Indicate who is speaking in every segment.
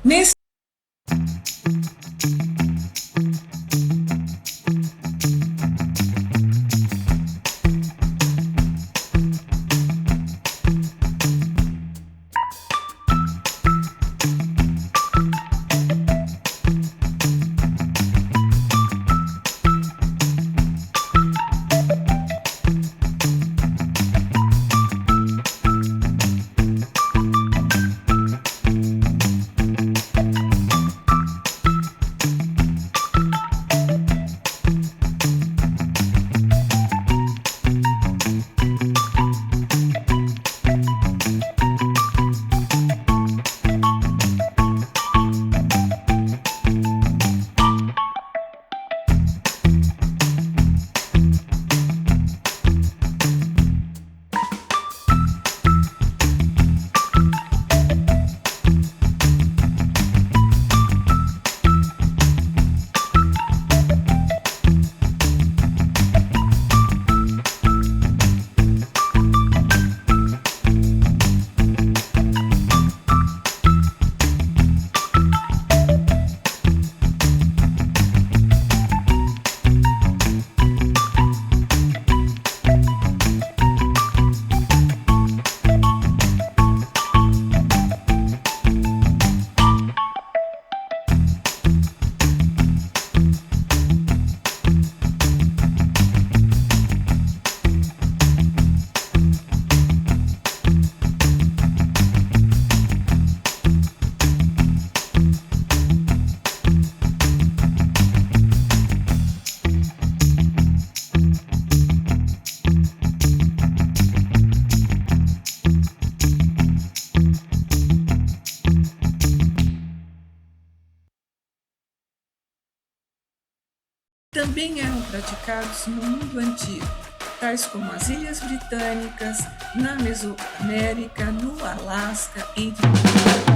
Speaker 1: Nesse também eram praticados no mundo antigo, tais como as Ilhas Britânicas, na Mesoamérica, no Alasca, entre outros.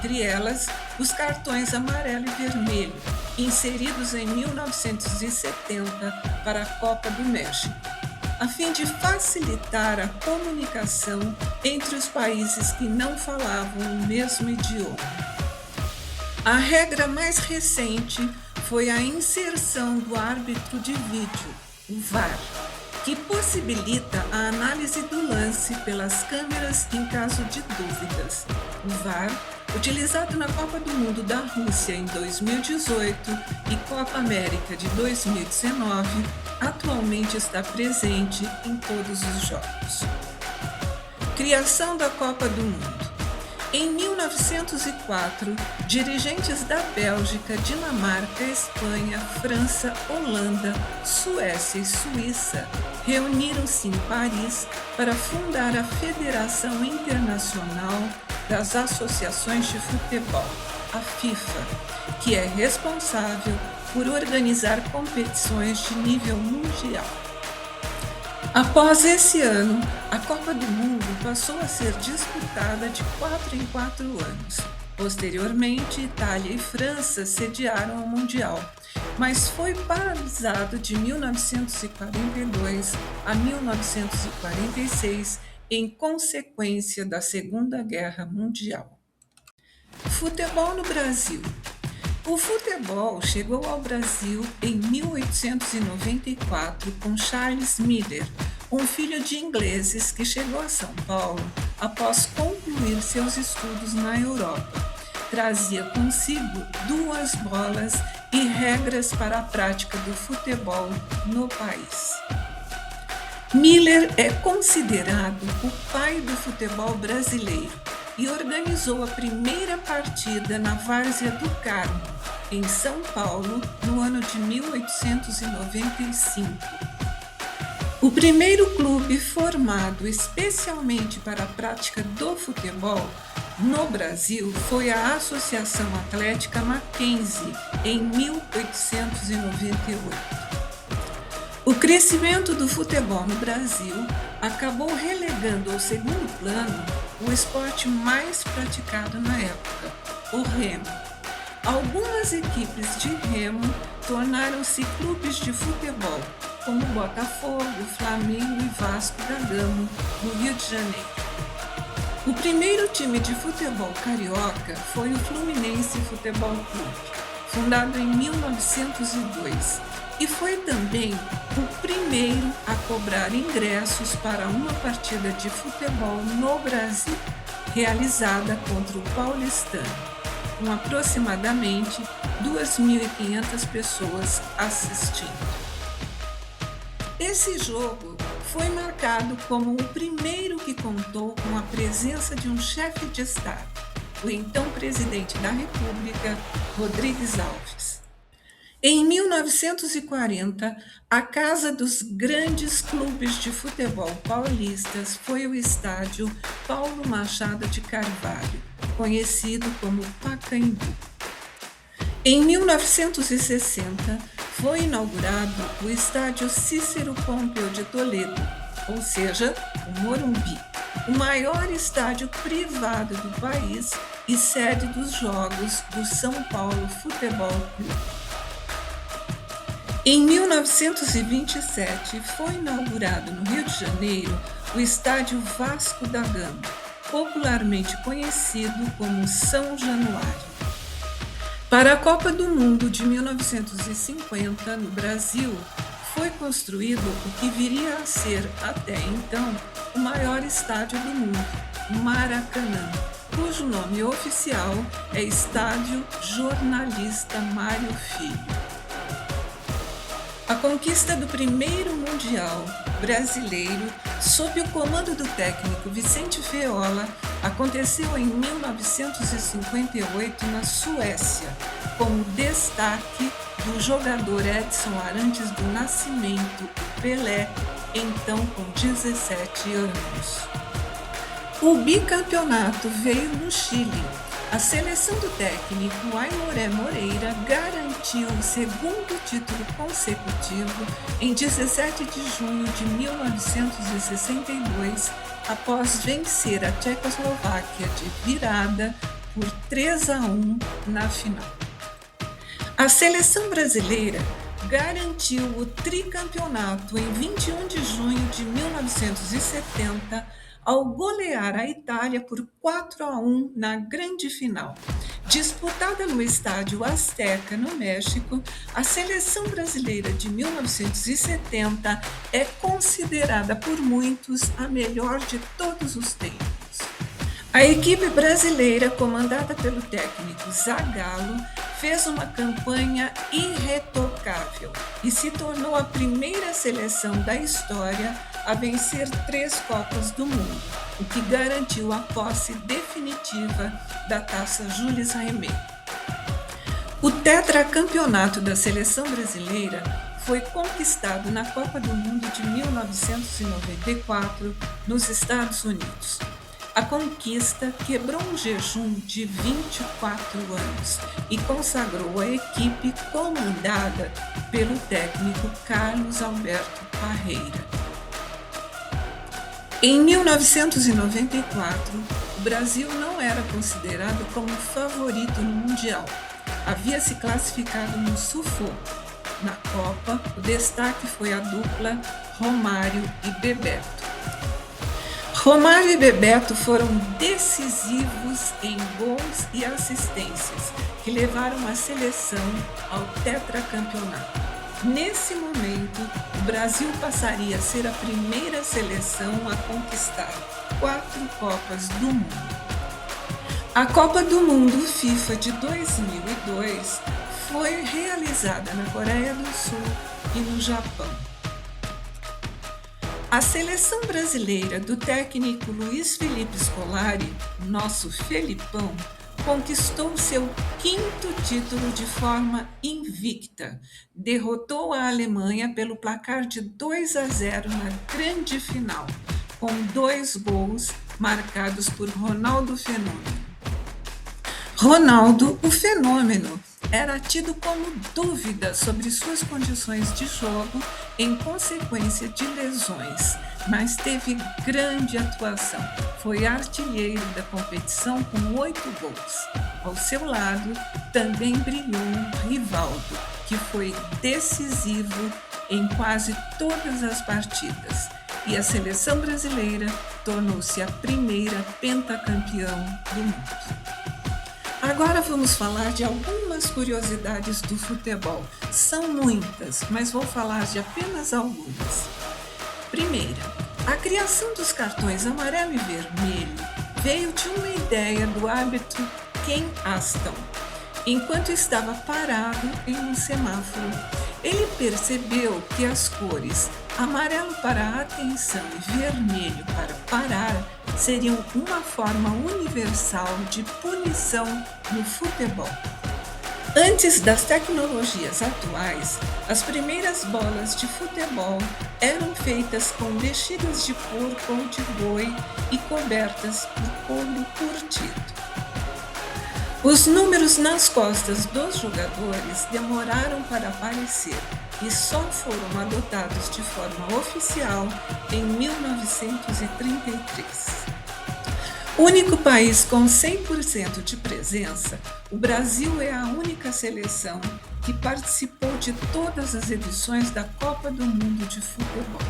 Speaker 1: Entre elas, os cartões amarelo e vermelho, inseridos em 1970 para a Copa do México, a fim de facilitar a comunicação entre os países que não falavam o mesmo idioma. A regra mais recente foi a inserção do árbitro de vídeo, o VAR, que possibilita a análise do lance pelas câmeras em caso de dúvidas. O VAR, utilizado na Copa do Mundo da Rússia em 2018 e Copa América de 2019, atualmente está presente em todos os jogos. Criação da Copa do Mundo. Em 1904, dirigentes da Bélgica, Dinamarca, Espanha, França, Holanda, Suécia e Suíça reuniram-se em Paris para fundar a Federação Internacional das Associações de Futebol, a FIFA, que é responsável por organizar competições de nível mundial. Após esse ano, a Copa do Mundo passou a ser disputada de 4 em 4 anos. Posteriormente, Itália e França sediaram o Mundial, mas foi paralisado de 1942 a 1946 em consequência da Segunda Guerra Mundial. Futebol no Brasil. O futebol chegou ao Brasil em 1894 com Charles Miller, um filho de ingleses que chegou a São Paulo após concluir seus estudos na Europa. Trazia consigo 2 bolas e regras para a prática do futebol no país. Miller é considerado o pai do futebol brasileiro e organizou a primeira partida na Várzea do Carmo, em São Paulo, no ano de 1895. O primeiro clube formado especialmente para a prática do futebol no Brasil foi a Associação Atlética Mackenzie, em 1898. O crescimento do futebol no Brasil acabou relegando ao segundo plano o esporte mais praticado na época, o remo. Algumas equipes de remo tornaram-se clubes de futebol, como Botafogo, Flamengo e Vasco da Gama, no Rio de Janeiro. O primeiro time de futebol carioca foi o Fluminense Futebol Clube, fundado em 1902, e foi também o primeiro a cobrar ingressos para uma partida de futebol no Brasil, realizada contra o Paulistano, com aproximadamente 2.500 pessoas assistindo. Esse jogo foi marcado como o primeiro que contou com a presença de um chefe de Estado, o então presidente da República, Rodrigues Alves. Em 1940, a casa dos grandes clubes de futebol paulistas foi o estádio Paulo Machado de Carvalho, conhecido como Pacaembu. Em 1960, foi inaugurado o estádio Cícero Pompeu de Toledo, ou seja, o Morumbi, o maior estádio privado do país e sede dos jogos do São Paulo Futebol Clube. Em 1927, foi inaugurado no Rio de Janeiro o estádio Vasco da Gama, popularmente conhecido como São Januário. Para a Copa do Mundo de 1950, no Brasil, foi construído o que viria a ser, até então, o maior estádio do mundo, Maracanã, cujo nome oficial é Estádio Jornalista Mário Filho. A conquista do primeiro Mundial brasileiro, sob o comando do técnico Vicente Feola, aconteceu em 1958 na Suécia, com o destaque do jogador Edson Arantes do Nascimento, Pelé, então com 17 anos. O bicampeonato veio no Chile. A seleção do técnico Aimoré Moreira garantiu o segundo título consecutivo em 17 de junho de 1962, após vencer a Tchecoslováquia de virada por 3-1 na final. A seleção brasileira garantiu o tricampeonato em 21 de junho de 1970, ao golear a Itália por 4-1 na grande final. Disputada no estádio Azteca, no México, a seleção brasileira de 1970 é considerada por muitos a melhor de todos os tempos. A equipe brasileira, comandada pelo técnico Zagallo, fez uma campanha irretocável e se tornou a primeira seleção da história a vencer 3 Copas do Mundo, o que garantiu a posse definitiva da taça Jules Rimet. O tetracampeonato da seleção brasileira foi conquistado na Copa do Mundo de 1994, nos Estados Unidos. A conquista quebrou um jejum de 24 anos e consagrou a equipe comandada pelo técnico Carlos Alberto Parreira. Em 1994, o Brasil não era considerado como favorito no Mundial. Havia se classificado no sufoco. Na Copa, o destaque foi a dupla Romário e Bebeto. Romário e Bebeto foram decisivos em gols e assistências, que levaram a seleção ao tetracampeonato. Nesse momento, o Brasil passaria a ser a primeira seleção a conquistar 4 Copas do Mundo. A Copa do Mundo FIFA de 2002 foi realizada na Coreia do Sul e no Japão. A seleção brasileira do técnico Luiz Felipe Scolari, nosso Felipão, conquistou seu 5º título de forma invicta. Derrotou a Alemanha pelo placar de 2-0 na grande final, com 2 gols marcados por Ronaldo Fenômeno. Ronaldo, o Fenômeno, era tido como dúvida sobre suas condições de jogo em consequência de lesões, mas teve grande atuação. Foi artilheiro da competição com 8 gols. Ao seu lado, também brilhou Rivaldo, que foi decisivo em quase todas as partidas. E a seleção brasileira tornou-se a primeira pentacampeã do mundo. Agora vamos falar de algumas curiosidades do futebol. São muitas, mas vou falar de apenas algumas. Primeira, a criação dos cartões amarelo e vermelho veio de uma ideia do árbitro Ken Aston. Enquanto estava parado em um semáforo, ele percebeu que as cores amarelo para atenção e vermelho para parar seriam uma forma universal de punição no futebol. Antes das tecnologias atuais, as primeiras bolas de futebol eram feitas com bexigas de porco ou de boi e cobertas por couro curtido. Os números nas costas dos jogadores demoraram para aparecer e só foram adotados de forma oficial em 1933. Único país com 100% de presença, o Brasil é a única seleção que participou de todas as edições da Copa do Mundo de Futebol.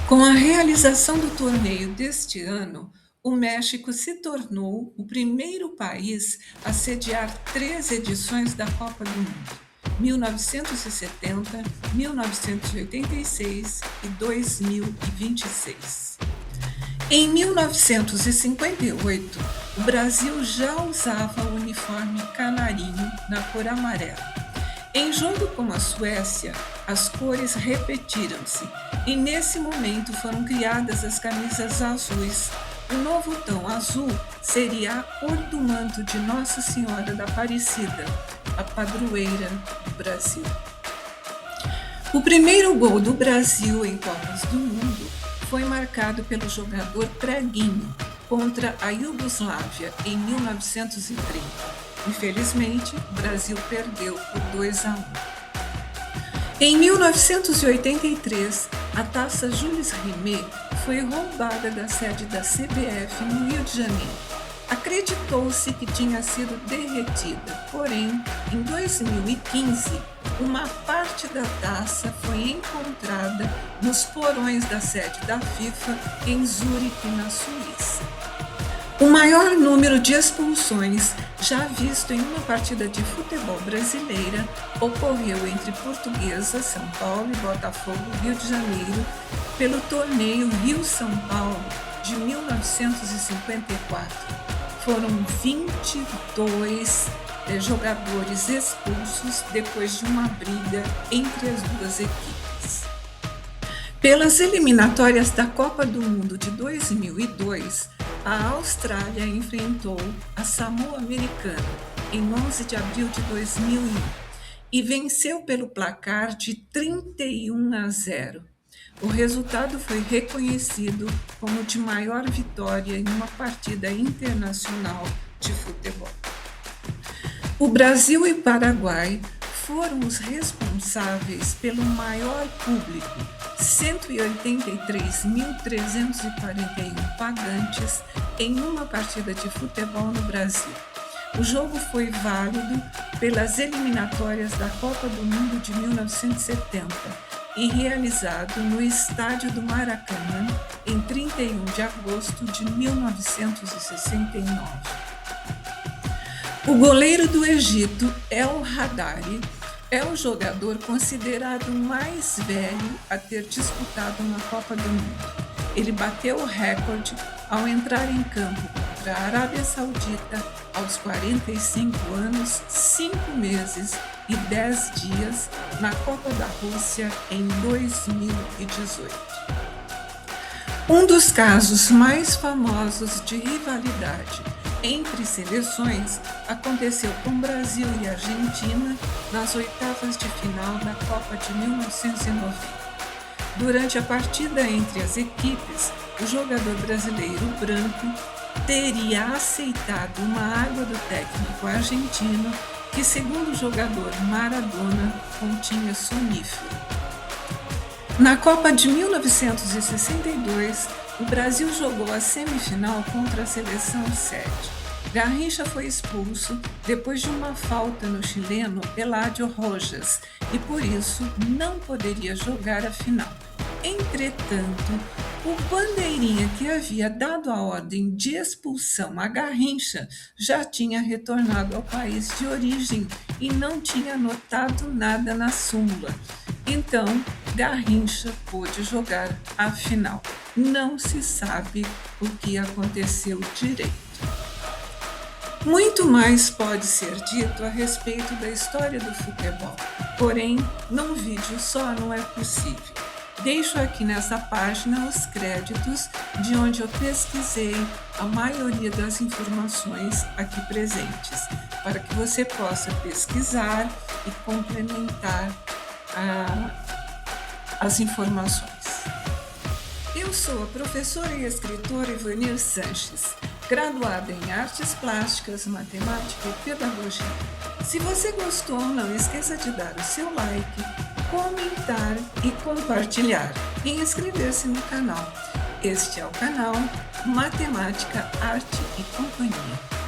Speaker 1: Com a realização do torneio deste ano, o México se tornou o primeiro país a sediar 3 edições da Copa do Mundo: 1970, 1986 e 2026. Em 1958, o Brasil já usava o uniforme canarinho na cor amarela. Em jogo com a Suécia, as cores repetiram-se e nesse momento foram criadas as camisas azuis. O novo tom azul seria a cor do manto de Nossa Senhora da Aparecida, a padroeira do Brasil. O primeiro gol do Brasil em Copas do Mundo foi marcado pelo jogador Preguinho contra a Iugoslávia em 1930. Infelizmente, o Brasil perdeu por 2-1. Em 1983, a taça Jules Rimet foi roubada da sede da CBF no Rio de Janeiro. Acreditou-se que tinha sido derretida, porém, em 2015, uma parte da taça foi encontrada nos porões da sede da FIFA em Zurique, na Suíça. O maior número de expulsões já visto em uma partida de futebol brasileira ocorreu entre Portuguesa, São Paulo e Botafogo, Rio de Janeiro, pelo torneio Rio-São Paulo de 1954. Foram 22 jogadores expulsos depois de uma briga entre as duas equipes. Pelas eliminatórias da Copa do Mundo de 2002, a Austrália enfrentou a Samoa Americana em 11 de abril de 2001 e venceu pelo placar de 31-0. O resultado foi reconhecido como de maior vitória em uma partida internacional de futebol. O Brasil e o Paraguai foram os responsáveis pelo maior público, 183.341 pagantes em uma partida de futebol no Brasil. O jogo foi válido pelas eliminatórias da Copa do Mundo de 1970 e realizado no estádio do Maracanã em 31 de agosto de 1969. O goleiro do Egito, El Haddari, é o jogador considerado mais velho a ter disputado uma Copa do Mundo. Ele bateu o recorde ao entrar em campo contra a Arábia Saudita aos 45 anos, 5 meses e 10 dias na Copa da Rússia em 2018. Um dos casos mais famosos de rivalidade entre seleções aconteceu com Brasil e Argentina nas oitavas de final da Copa de 1990. Durante a partida entre as equipes, o jogador brasileiro branco teria aceitado uma água do técnico argentino que, segundo o jogador Maradona, continha sonífero. Na Copa de 1962, o Brasil jogou a semifinal contra a seleção sede. Garrincha foi expulso depois de uma falta no chileno Eladio Rojas e, por isso, não poderia jogar a final. Entretanto, o bandeirinha que havia dado a ordem de expulsão a Garrincha já tinha retornado ao país de origem e não tinha anotado nada na súmula. Então, Garrincha pôde jogar a final. Não se sabe o que aconteceu direito. Muito mais pode ser dito a respeito da história do futebol, porém, num vídeo só não é possível. Deixo aqui nessa página os créditos de onde eu pesquisei a maioria das informações aqui presentes, para que você possa pesquisar e complementar as informações. Eu sou a professora e escritora Ivanir Sanches, graduada em Artes Plásticas, Matemática e Pedagogia. Se você gostou, não esqueça de dar o seu like, comentar e compartilhar e inscrever-se no canal. Este é o canal Matemática, Arte e Companhia.